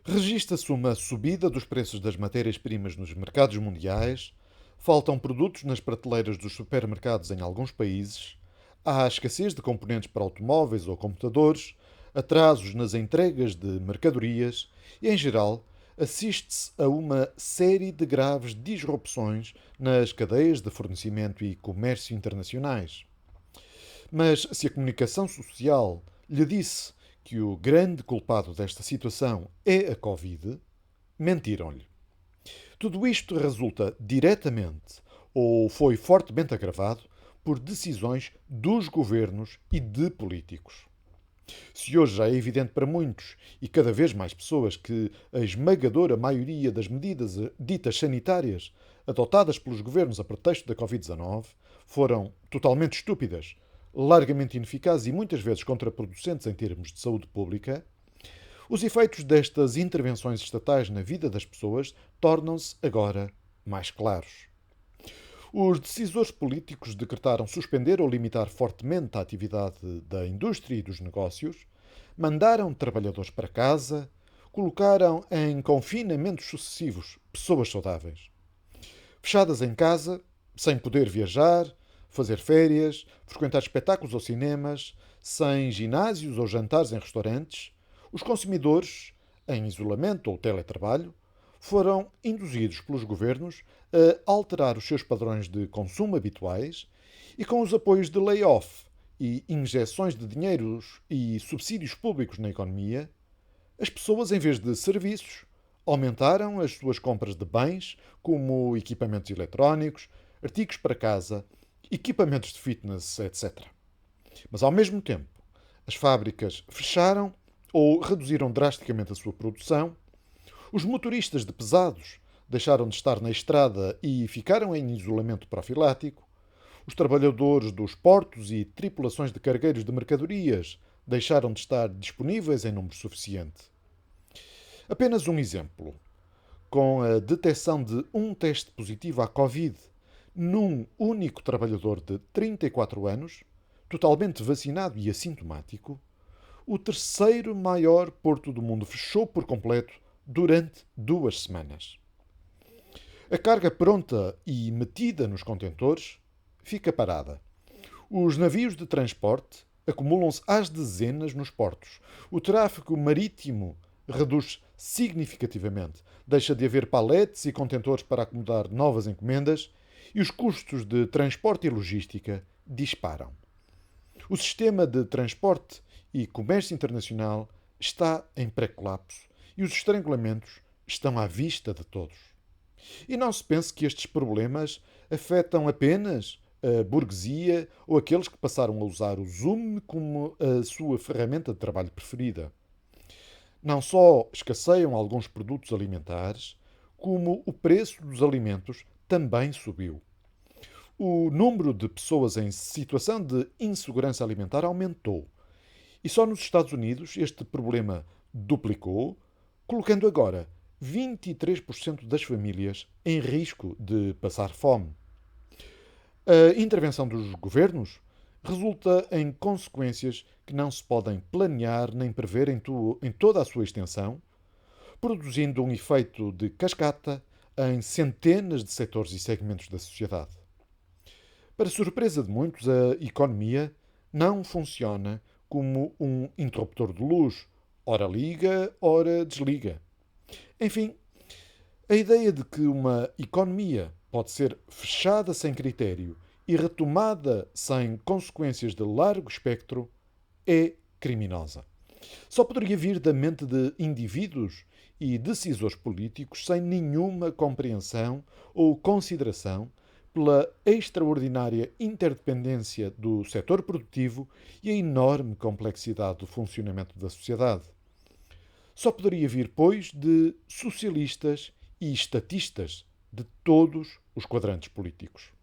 Registra-se uma subida dos preços das matérias-primas nos mercados mundiais, faltam produtos nas prateleiras dos supermercados em alguns países, há escassez de componentes para automóveis ou computadores, atrasos nas entregas de mercadorias e, em geral, assiste-se a uma série de graves disrupções nas cadeias de fornecimento e comércio internacionais. Mas se a comunicação social lhe disse que o grande culpado desta situação é a Covid, mentiram-lhe. Tudo isto resulta diretamente ou foi fortemente agravado por decisões dos governos e de políticos. Se hoje já é evidente para muitos e cada vez mais pessoas que a esmagadora maioria das medidas ditas sanitárias adotadas pelos governos a pretexto da Covid-19 foram totalmente estúpidas, largamente ineficazes e muitas vezes contraproducentes em termos de saúde pública, os efeitos destas intervenções estatais na vida das pessoas tornam-se agora mais claros. Os decisores políticos decretaram suspender ou limitar fortemente a atividade da indústria e dos negócios, mandaram trabalhadores para casa, colocaram em confinamentos sucessivos pessoas saudáveis. Fechadas em casa, sem poder viajar, fazer férias, frequentar espetáculos ou cinemas, sem ginásios ou jantares em restaurantes, os consumidores, em isolamento ou teletrabalho, foram induzidos pelos governos a alterar os seus padrões de consumo habituais e, com os apoios de layoff e injeções de dinheiros e subsídios públicos na economia, as pessoas, em vez de serviços, aumentaram as suas compras de bens, como equipamentos eletrónicos, artigos para casa, equipamentos de fitness, etc. Mas, ao mesmo tempo, as fábricas fecharam ou reduziram drasticamente a sua produção, os motoristas de pesados deixaram de estar na estrada e ficaram em isolamento profilático, os trabalhadores dos portos e tripulações de cargueiros de mercadorias deixaram de estar disponíveis em número suficiente. Apenas um exemplo. Com a detecção de um teste positivo à Covid num único trabalhador de 34 anos, totalmente vacinado e assintomático, o terceiro maior porto do mundo fechou por completo durante 2 semanas. A carga pronta e metida nos contentores fica parada. Os navios de transporte acumulam-se às dezenas nos portos. O tráfego marítimo reduz significativamente. Deixa de haver paletes e contentores para acomodar novas encomendas e os custos de transporte e logística disparam. O sistema de transporte e comércio internacional está em pré-colapso e os estrangulamentos estão à vista de todos. E não se pense que estes problemas afetam apenas a burguesia ou aqueles que passaram a usar o Zoom como a sua ferramenta de trabalho preferida. Não só escasseiam alguns produtos alimentares, como o preço dos alimentos também subiu. O número de pessoas em situação de insegurança alimentar aumentou. E só nos Estados Unidos este problema duplicou, colocando agora 23% das famílias em risco de passar fome. A intervenção dos governos resulta em consequências que não se podem planear nem prever em toda a sua extensão, produzindo um efeito de cascata em centenas de setores e segmentos da sociedade. Para surpresa de muitos, a economia não funciona como um interruptor de luz, ora liga, ora desliga. Enfim, a ideia de que uma economia pode ser fechada sem critério e retomada sem consequências de largo espectro é criminosa. Só poderia vir da mente de indivíduos e decisores políticos sem nenhuma compreensão ou consideração pela extraordinária interdependência do setor produtivo e a enorme complexidade do funcionamento da sociedade. Só poderia vir, pois, de socialistas e estatistas de todos os quadrantes políticos.